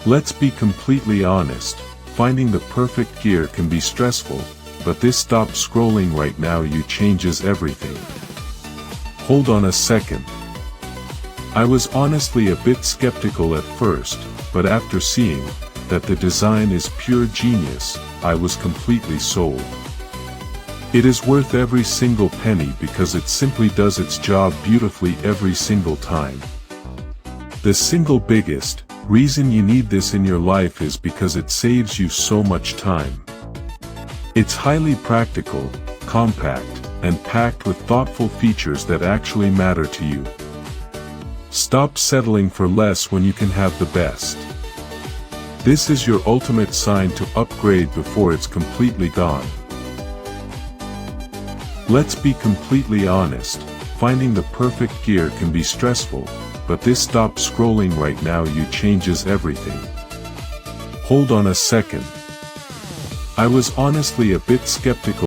Let's be completely honest, finding the perfect gear can be stressful, but this stop scrolling right now you changes everything. Hold on a second. I was honestly a bit skeptical at first, but after seeing that the design is pure genius, I was completely sold. It is worth every single penny because it simply does its job beautifully every single time. The single biggest reason you need this in your life is because it saves you so much time. It's highly practical, compact, and packed with thoughtful features that actually matter to you. Stop settling for less when you can have the best. This is your ultimate sign to upgrade before it's completely gone. Let's be completely honest, finding the perfect gear can be stressful, but this stop scrolling right now you changes everything. Hold on a second. I was honestly a bit skeptical